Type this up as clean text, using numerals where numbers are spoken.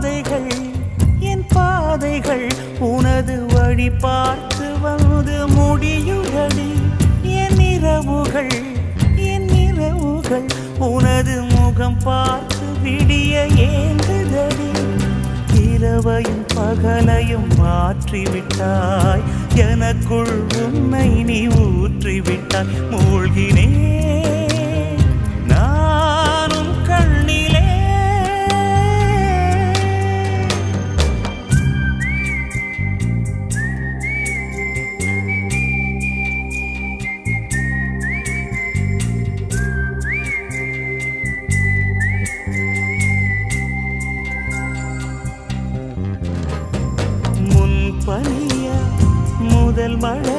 பாதைகள் என் பாதைகள் உனது வழி பார்த்து வந்து முடியுதடி என் இரவுகள் உனது முகம் பார்த்து விடிய ஏங்குதடி இரவையும் பகலையும் மாற்றிவிட்டாய் எனக்குள் உன்னை நீ ஊற்றிவிட்டாய் மூழ்கினேன் நானும் கண்ணிலே பனிய முதல் மழை